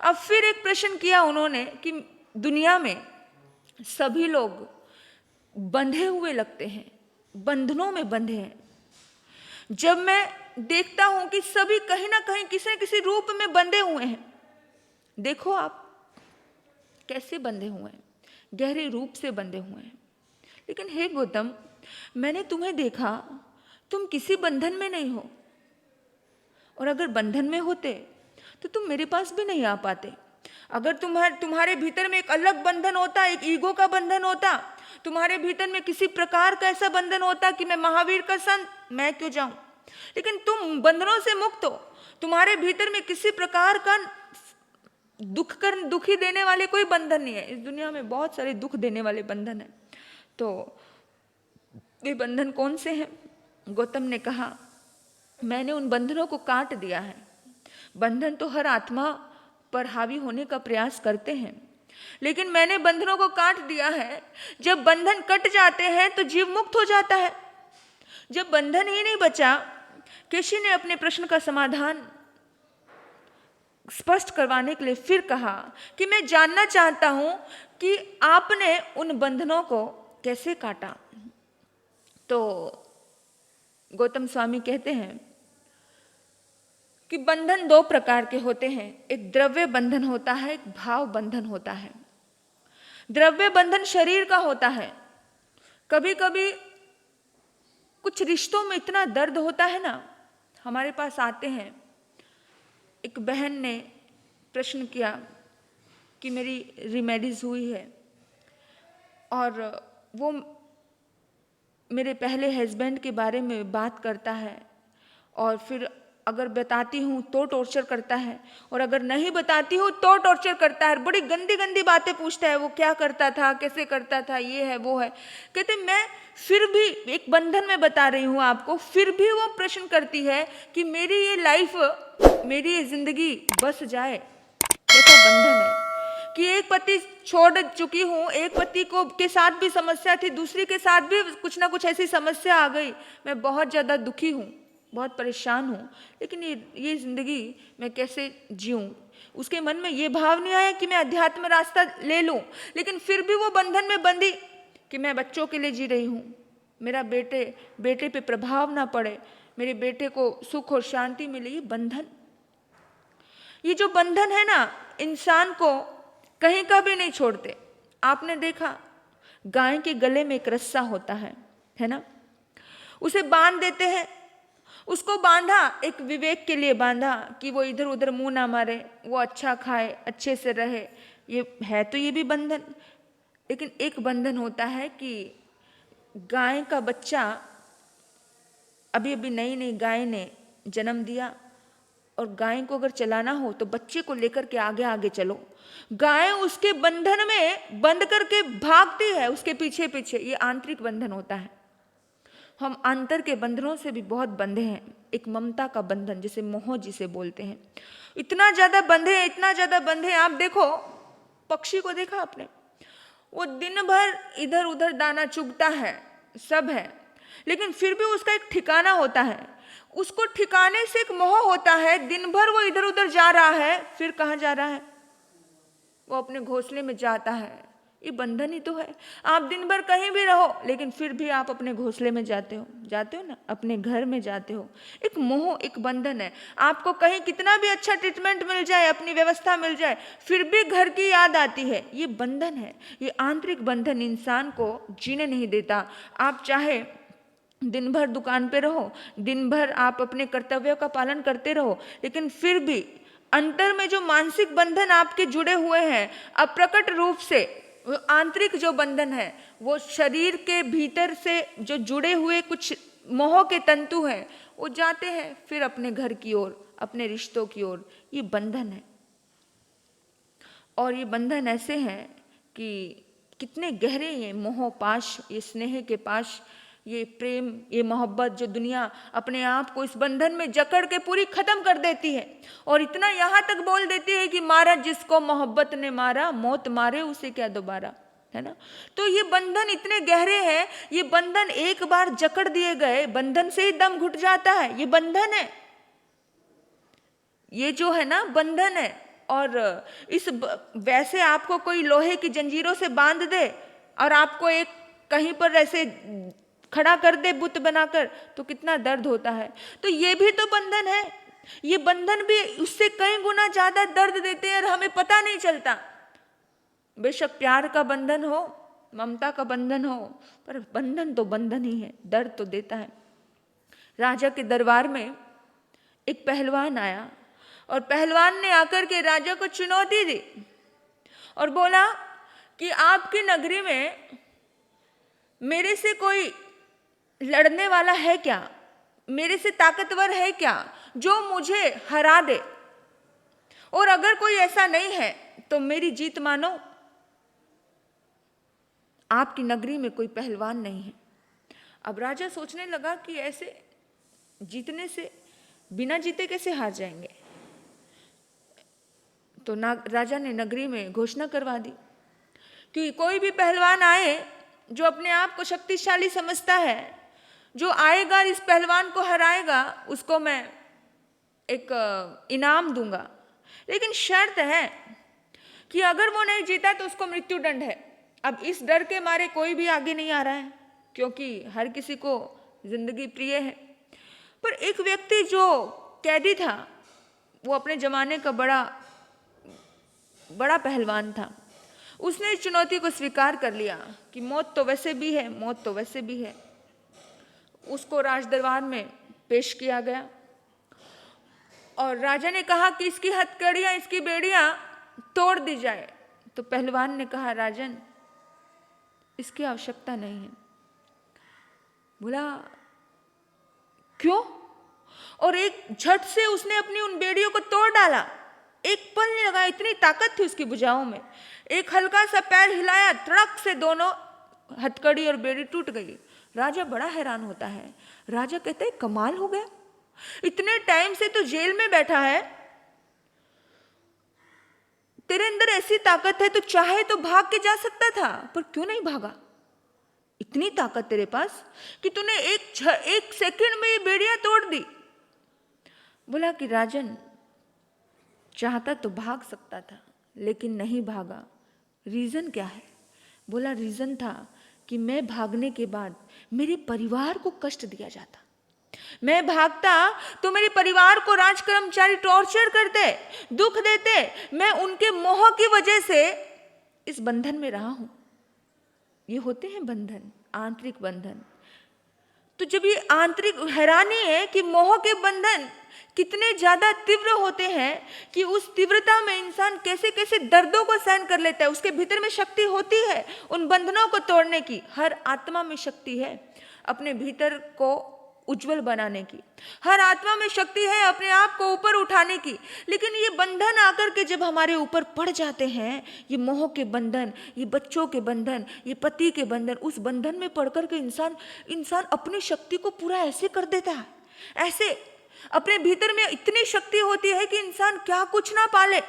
अब फिर एक प्रश्न किया उन्होंने कि दुनिया में सभी लोग बंधे हुए लगते हैं, बंधनों में बंधे हैं। जब मैं देखता हूं कि सभी कहीं ना कहीं किसी न किसी रूप में बंधे हुए हैं, देखो आप कैसे बंधे हुए हैं, गहरे रूप से बंधे हुए हैं। लेकिन हे गौतम, मैंने तुम्हें देखा, तुम किसी बंधन में नहीं हो, और अगर बंधन में होते तो तुम मेरे पास भी नहीं आ पाते। अगर तुम्हारे भीतर में एक अलग बंधन होता, एक ईगो का बंधन होता, तुम्हारे भीतर में किसी प्रकार का ऐसा बंधन होता कि मैं महावीर का संत, मैं क्यों जाऊं। लेकिन तुम बंधनों से मुक्त हो, तुम्हारे भीतर में किसी प्रकार का दुखी देने वाले कोई बंधन नहीं है। इस दुनिया में बहुत सारे दुख देने वाले बंधन है, तो वे बंधन कौन से हैं? गौतम ने कहा, मैंने उन बंधनों को काट दिया है। बंधन तो हर आत्मा पर हावी होने का प्रयास करते हैं, लेकिन मैंने बंधनों को काट दिया है। जब बंधन कट जाते हैं तो जीव मुक्त हो जाता है। जब बंधन ही नहीं बचा, केशी ने अपने प्रश्न का समाधान स्पष्ट करवाने के लिए फिर कहा कि मैं जानना चाहता हूं कि आपने उन बंधनों को कैसे काटा। तो गौतम स्वामी कहते हैं कि बंधन दो प्रकार के होते हैं, एक द्रव्य बंधन होता है, एक भाव बंधन होता है। द्रव्य बंधन शरीर का होता है। कभी कभी कुछ रिश्तों में इतना दर्द होता है ना, हमारे पास आते हैं। एक बहन ने प्रश्न किया कि मेरी रीमैरिज हुई है और वो मेरे पहले हस्बैंड के बारे में बात करता है, और फिर अगर बताती हूँ तो टॉर्चर करता है, और अगर नहीं बताती हूँ तो टॉर्चर करता है। बड़ी गंदी गंदी बातें पूछता है, वो क्या करता था, कैसे करता था, ये है वो है। कहते मैं फिर भी एक बंधन में बता रही हूँ आपको, फिर भी वो प्रश्न करती है कि मेरी ये लाइफ, मेरी ये जिंदगी बस जाए। कैसा बंधन है कि एक पति छोड़ चुकी हूँ, एक पति को के साथ भी समस्या थी, दूसरी के साथ भी कुछ ना कुछ ऐसी समस्या आ गई, मैं बहुत ज़्यादा दुखी हूँ, बहुत परेशान हूँ, लेकिन ये जिंदगी मैं कैसे जीऊँ। उसके मन में ये भाव नहीं आया कि मैं अध्यात्म रास्ता ले लूँ, लेकिन फिर भी वो बंधन में बंधी कि मैं बच्चों के लिए जी रही हूँ, मेरा बेटे पे प्रभाव ना पड़े, मेरे बेटे को सुख और शांति मिले। ये बंधन, ये जो बंधन है ना, इंसान को कहीं का भी नहीं छोड़ते। आपने देखा गाय के गले में एक रस्सा होता है ना, उसे बांध देते हैं। उसको बांधा एक विवेक के लिए बांधा कि वो इधर उधर मुंह ना मारे, वो अच्छा खाए, अच्छे से रहे। ये है तो ये भी बंधन। लेकिन एक बंधन होता है कि गाय का बच्चा, अभी अभी नई नई गाय ने जन्म दिया, और गाय को अगर चलाना हो तो बच्चे को लेकर के आगे आगे चलो। गाय उसके बंधन में बंद करके भागती है उसके पीछे पीछे। ये आंतरिक बंधन होता है। हम अंतर के बंधनों से भी बहुत बंधे हैं। एक ममता का बंधन, जिसे मोह जिसे बोलते हैं, इतना ज्यादा बंधे हैं, इतना ज्यादा बंधे हैं। आप देखो पक्षी को, देखा आपने, वो दिन भर इधर उधर दाना चुगता है, सब है, लेकिन फिर भी उसका एक ठिकाना होता है। उसको ठिकाने से एक मोह होता है। दिन भर वो इधर उधर जा रहा है, फिर कहाँ जा रहा है? वो अपने घोंसले में जाता है। ये बंधन ही तो है। आप दिन भर कहीं भी रहो, लेकिन फिर भी आप अपने घोंसले में जाते हो ना, अपने घर में जाते हो। एक मोह, एक बंधन है। आपको कहीं कितना भी अच्छा ट्रीटमेंट मिल जाए, अपनी व्यवस्था मिल जाए, फिर भी घर की याद आती है। ये बंधन है। ये आंतरिक बंधन इंसान को जीने नहीं देता। आप चाहे दिन भर दुकान पे रहो, दिन भर आप अपने कर्तव्यों का पालन करते रहो, लेकिन फिर भी अंतर में जो मानसिक बंधन आपके जुड़े हुए हैं, अप्रकट रूप से वो आंतरिक जो बंधन है, वो शरीर के भीतर से जो जुड़े हुए कुछ मोह के तंतु हैं, वो जाते हैं फिर अपने घर की ओर, अपने रिश्तों की ओर। ये बंधन है। और ये बंधन ऐसे हैं कि कितने गहरे ये मोह पाश, ये स्नेह के पाश, ये प्रेम, ये मोहब्बत, जो दुनिया अपने आप को इस बंधन में जकड़ के पूरी खत्म कर देती है। और इतना यहाँ तक बोल देती है कि मारा जिसको मोहब्बत ने मारा, मौत मारे उसे क्या दोबारा, है ना। तो ये बंधन इतने गहरे हैं। ये बंधन एक बार जकड़ दिए गए, बंधन से ही दम घुट जाता है। ये बंधन है, ये जो है ना बंधन है। और वैसे आपको कोई लोहे की जंजीरों से बांध दे और आपको एक कहीं पर ऐसे खड़ा कर दे बुत बनाकर, तो कितना दर्द होता है। तो ये भी तो बंधन है, ये बंधन भी उससे कई गुना ज्यादा दर्द देते हैं और हमें पता नहीं चलता। बेशक प्यार का बंधन हो, ममता का बंधन हो, पर बंधन तो बंधन ही है, दर्द तो देता है। राजा के दरबार में एक पहलवान आया और पहलवान ने आकर के राजा को चुनौती दी और बोला कि आपकी नगरी में मेरे से कोई लड़ने वाला है क्या, मेरे से ताकतवर है क्या जो मुझे हरा दे, और अगर कोई ऐसा नहीं है तो मेरी जीत मानो। आपकी नगरी में कोई पहलवान नहीं है। अब राजा सोचने लगा कि ऐसे जीतने से बिना जीते कैसे हार जाएंगे। तो राजा ने नगरी में घोषणा करवा दी कि कोई भी पहलवान आए जो अपने आप को शक्तिशाली समझता है, जो आएगा इस पहलवान को हराएगा, उसको मैं एक इनाम दूंगा, लेकिन शर्त है कि अगर वो नहीं जीता तो उसको मृत्यु दंड है। अब इस डर के मारे कोई भी आगे नहीं आ रहा है, क्योंकि हर किसी को जिंदगी प्रिय है। पर एक व्यक्ति जो कैदी था, वो अपने जमाने का बड़ा पहलवान था, उसने इस चुनौती को स्वीकार कर लिया कि मौत तो वैसे भी है, मौत तो वैसे भी है। उसको राज दरबार में पेश किया गया और राजा ने कहा कि इसकी हथकड़ियां, इसकी बेड़ियां तोड़ दी जाए। तो पहलवान ने कहा, राजन इसकी आवश्यकता नहीं है। बोला क्यों? और एक झट से उसने अपनी उन बेड़ियों को तोड़ डाला। एक पल नहीं लगा, इतनी ताकत थी उसकी भुजाओं में। एक हल्का सा पैर हिलाया, तड़क से दोनों हथकड़ी और बेड़ी टूट गई। राजा बड़ा हैरान होता है। राजा कहते हैं, कमाल हो गया, इतने टाइम से तो जेल में बैठा है, तेरे अंदर ऐसी ताकत है, तो चाहे तो भाग के जा सकता था, पर क्यों नहीं भागा? इतनी ताकत तेरे पास कि तूने एक सेकंड में ये बेड़ियां तोड़ दी। बोला कि राजन, चाहता तो भाग सकता था, लेकिन नहीं भागा। रीजन क्या है? बोला रीजन था कि मैं भागने के बाद मेरे परिवार को कष्ट दिया जाता। मैं भागता तो मेरे परिवार को राज कर्मचारी टॉर्चर करते, दुख देते। मैं उनके मोह की वजह से इस बंधन में रहा हूं। ये होते हैं बंधन, आंतरिक बंधन। तो जब ये आंतरिक, हैरानी है कि मोह के बंधन कितने ज्यादा तीव्र होते हैं कि उस तीव्रता में इंसान कैसे कैसे दर्दों को सहन कर लेता है। उसके भीतर में शक्ति होती है उन बंधनों को तोड़ने की। हर आत्मा में शक्ति है अपने भीतर को उज्जवल बनाने की। हर आत्मा में शक्ति है अपने आप को ऊपर उठाने की। लेकिन ये बंधन आकर के जब हमारे ऊपर पड़ जाते हैं, ये मोह के बंधन, ये बच्चों के बंधन, ये पति के बंधन, उस बंधन में पड़ कर के इंसान अपनी शक्ति को पूरा ऐसे कर देता है। ऐसे अपने भीतर में इतनी शक्ति होती है कि इंसान क्या कुछ ना पाले,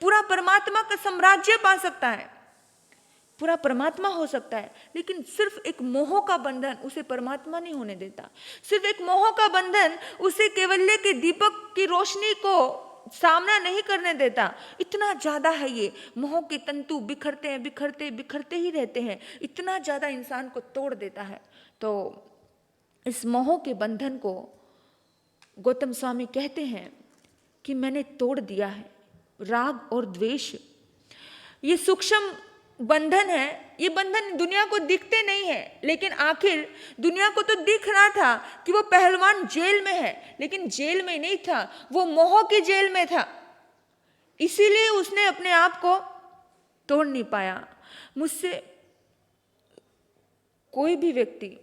पूरा परमात्मा का साम्राज्य पा सकता है, पूरा परमात्मा हो सकता है। लेकिन सिर्फ एक मोह का बंधन उसे परमात्मा नहीं होने देता। सिर्फ एक मोह का बंधन उसे कैवल्य के दीपक की रोशनी को सामना नहीं करने देता। इतना ज्यादा है ये मोह के तंतु, बिखरते हैं, बिखरते बिखरते ही रहते हैं। इतना ज्यादा इंसान को तोड़ देता है। तो इस मोह के बंधन को गौतम स्वामी कहते हैं कि मैंने तोड़ दिया है। राग और द्वेष ये सूक्ष्म बंधन है। ये बंधन दुनिया को दिखते नहीं है, लेकिन आखिर दुनिया को तो दिख रहा था कि वो पहलवान जेल में है, लेकिन जेल में नहीं था, वो मोह की जेल में था। इसीलिए उसने अपने आप को तोड़ नहीं पाया। मुझसे कोई भी व्यक्ति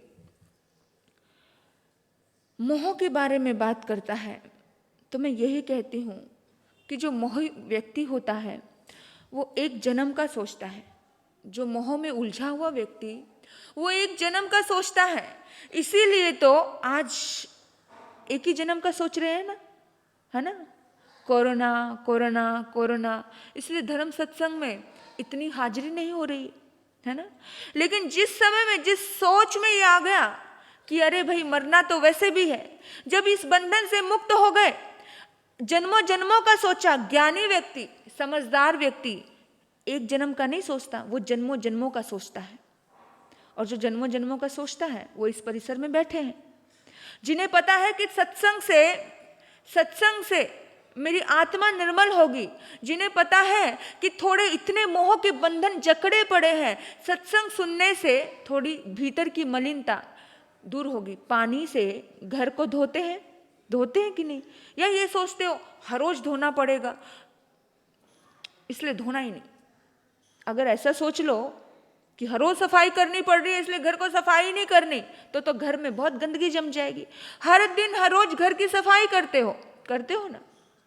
मोह के बारे में बात करता है तो मैं यही कहती हूँ कि जो मोही व्यक्ति होता है वो एक जन्म का सोचता है। जो मोह में उलझा हुआ व्यक्ति वो एक जन्म का सोचता है। इसीलिए तो आज एक ही जन्म का सोच रहे हैं ना, है ना? कोरोना कोरोना कोरोना, इसलिए धर्म सत्संग में इतनी हाजिरी नहीं हो रही है ना। लेकिन जिस समय में, जिस सोच में ये आ गया कि अरे भाई मरना तो वैसे भी है, जब इस बंधन से मुक्त हो गए, जन्मों जन्मों का सोचा ज्ञानी व्यक्ति, समझदार व्यक्ति एक जन्म का नहीं सोचता, वो जन्मों जन्मों का सोचता है। और जो जन्मों जन्मों का सोचता है वो इस परिसर में बैठे हैं, जिन्हें पता है कि सत्संग से मेरी आत्मा निर्मल होगी, जिन्हें पता है कि थोड़े इतने मोह के बंधन जकड़े पड़े हैं, सत्संग सुनने से थोड़ी भीतर की मलिनता दूर होगी। पानी से घर को धोते हैं कि नहीं, या ये सोचते हो हर रोज धोना पड़ेगा इसलिए धोना ही नहीं। अगर ऐसा सोच लो कि हर रोज सफाई करनी पड़ रही है इसलिए घर को सफाई नहीं करनी, तो घर में बहुत गंदगी जम जाएगी। हर दिन हर रोज घर की सफाई करते हो ना,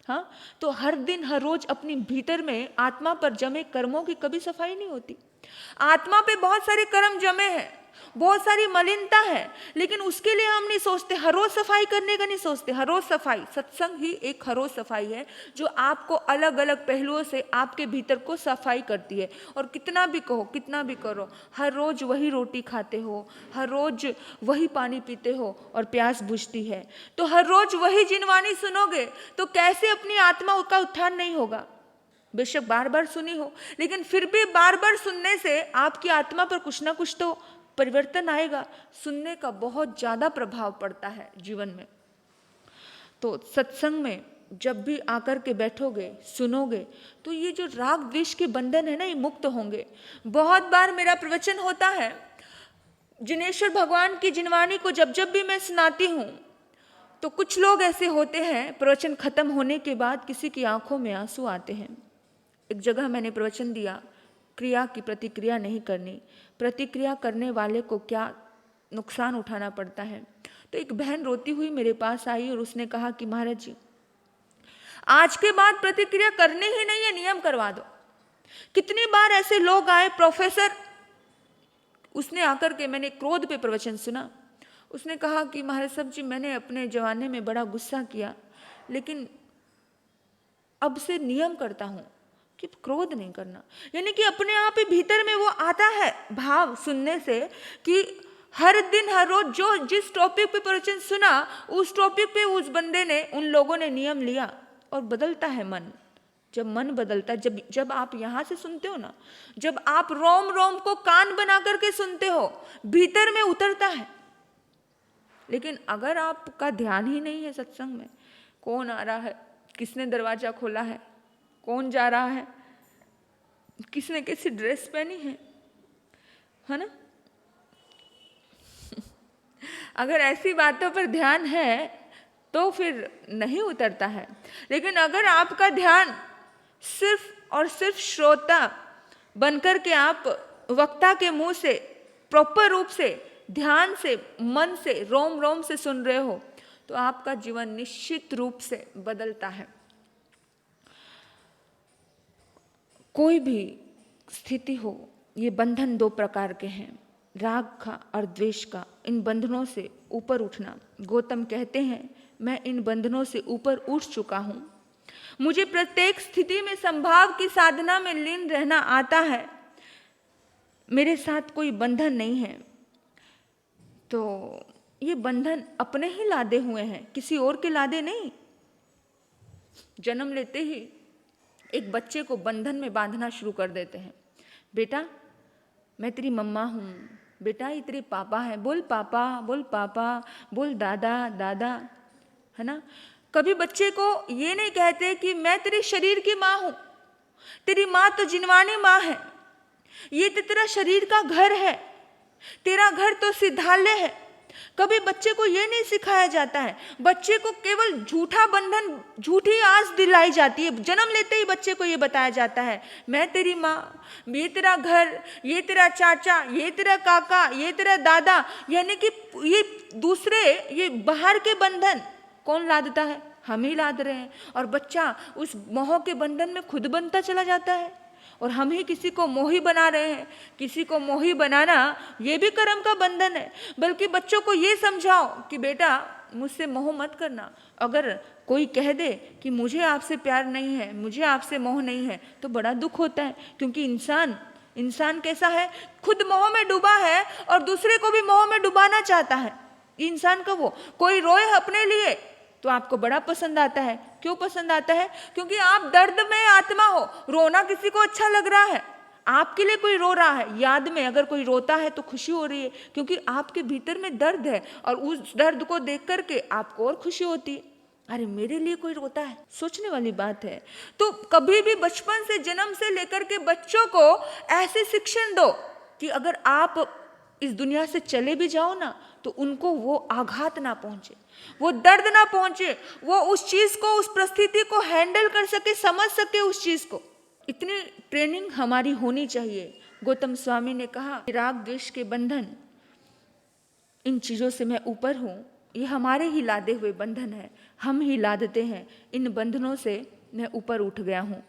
हाँ, तो हर दिन हर रोज अपनी भीतर में आत्मा पर जमे कर्मों की कभी सफाई नहीं होती। आत्मा पे बहुत सारे कर्म जमे हैं, बहुत सारी मलिनता है, लेकिन उसके लिए हम नहीं सोचते, हर रोज सफाई करने का नहीं सोचते। हर रोज सफाई, सत्संग ही एक हर रोज सफाई है जो आपको अलग अलग पहलुओं से आपके भीतर को सफाई करती है। और कितना भी कहो, कितना भी करो, हर रोज वही रोटी खाते हो, हर रोज वही पानी पीते हो और प्यास बुझती है, तो हर रोज वही जिनवाणी सुनोगे तो कैसे अपनी आत्मा का उत्थान नहीं होगा। बेशक बार बार सुनी हो, लेकिन फिर भी बार बार सुनने से आपकी आत्मा पर कुछ ना कुछ तो परिवर्तन आएगा। सुनने का बहुत ज्यादा प्रभाव पड़ता है जीवन में। तो सत्संग में जब भी आकर के बैठोगे, सुनोगे, तो ये जो राग द्वेष के बंधन है ना, ये मुक्त होंगे। बहुत बार मेरा प्रवचन होता है, जिनेश्वर भगवान की जिनवाणी को जब जब भी मैं सुनाती हूँ तो कुछ लोग ऐसे होते हैं, प्रवचन खत्म होने के बाद किसी की आंखों में आंसू आते हैं। एक जगह मैंने प्रवचन दिया, क्रिया की प्रतिक्रिया नहीं करनी, प्रतिक्रिया करने वाले को क्या नुकसान उठाना पड़ता है। तो एक बहन रोती हुई मेरे पास आई और उसने कहा कि महाराज जी, आज के बाद प्रतिक्रिया करनी ही नहीं है, नियम करवा दो। कितनी बार ऐसे लोग आए, प्रोफेसर, उसने आकर के, मैंने क्रोध पे प्रवचन सुना, उसने कहा कि महाराज साहब जी, मैंने अपने जवाने में बड़ा गुस्सा किया, लेकिन अब से नियम करता हूं कि क्रोध नहीं करना। यानी कि अपने आप ही भीतर में वो आता है भाव सुनने से कि हर दिन हर रोज जो जिस टॉपिक पे प्रवचन सुना, उस टॉपिक पे उस बंदे ने, उन लोगों ने नियम लिया और बदलता है मन। जब मन बदलता है, जब आप यहाँ से सुनते हो ना, जब आप रोम रोम को कान बना करके सुनते हो, भीतर में उतरता है। लेकिन अगर आपका ध्यान ही नहीं है सत्संग में, कौन आ रहा है, किसने दरवाजा खोला है, कौन जा रहा है, किसने कैसी ड्रेस पहनी है ना, अगर ऐसी बातों पर ध्यान है तो फिर नहीं उतरता है। लेकिन अगर आपका ध्यान सिर्फ और सिर्फ श्रोता बनकर के आप वक्ता के मुंह से प्रॉपर रूप से, ध्यान से, मन से, रोम रोम से सुन रहे हो, तो आपका जीवन निश्चित रूप से बदलता है। कोई भी स्थिति हो, ये बंधन दो प्रकार के हैं, राग का और द्वेष का। इन बंधनों से ऊपर उठना, गौतम कहते हैं, मैं इन बंधनों से ऊपर उठ चुका हूं, मुझे प्रत्येक स्थिति में संभाव की साधना में लीन रहना आता है, मेरे साथ कोई बंधन नहीं है। तो ये बंधन अपने ही लादे हुए हैं, किसी और के लादे नहीं। जन्म लेते ही एक बच्चे को बंधन में बांधना शुरू कर देते हैं। बेटा, मैं तेरी मम्मा हूँ, बेटा ये तेरे पापा है, बोल पापा, बोल पापा, बोल दादा, दादा, है ना। कभी बच्चे को ये नहीं कहते कि मैं तेरे शरीर की माँ हूँ, तेरी माँ तो जिनवानी माँ है, ये तो तेरा शरीर का घर है, तेरा घर तो सिद्धालय है। कभी बच्चे को ये नहीं सिखाया जाता है। बच्चे को केवल झूठा बंधन, झूठी आस दिलाई जाती है। जन्म लेते ही बच्चे को ये बताया जाता है, मैं तेरी माँ, ये तेरा घर, ये तेरा चाचा, ये तेरा काका, ये तेरा दादा। यानी कि ये दूसरे, ये बाहर के बंधन कौन लादता है? हम ही लाद रहे हैं। और बच्चा उस मोह के बंधन में खुद बनता चला जाता है और हम ही किसी को मोही बना रहे हैं। किसी को मोही बनाना ये भी कर्म का बंधन है। बल्कि बच्चों को ये समझाओ कि बेटा मुझसे मोह मत करना। अगर कोई कह दे कि मुझे आपसे प्यार नहीं है, मुझे आपसे मोह नहीं है, तो बड़ा दुख होता है। क्योंकि इंसान कैसा है, खुद मोह में डूबा है और दूसरे को भी मोह में डुबाना चाहता है। इंसान का वो, कोई रोए अपने लिए तो आपको बड़ा पसंद आता है क्यों पसंद आता है? क्योंकि आप दर्द में आत्मा हो। रोना किसी को अच्छा लग रहा है, आपके लिए कोई रो रहा है, याद में अगर कोई रोता है तो खुशी हो रही है, क्योंकि आपके भीतर में दर्द है और उस दर्द को देख करके आपको और खुशी होती है। अरे मेरे लिए कोई रोता है, सोचने वाली बात है। तो कभी भी बचपन से, जन्म से लेकर के बच्चों को ऐसे शिक्षण दो कि अगर आप इस दुनिया से चले भी जाओ ना, तो उनको वो आघात ना पहुंचे, वो दर्द ना पहुंचे, वो उस चीज को, उस परिस्थिति को हैंडल कर सके, समझ सके उस चीज को। इतनी ट्रेनिंग हमारी होनी चाहिए। गौतम स्वामी ने कहा, राग द्वेष के बंधन, इन चीजों से मैं ऊपर हूं, ये हमारे ही लादे हुए बंधन है, हम ही लादते हैं, इन बंधनों से मैं ऊपर उठ गया हूं।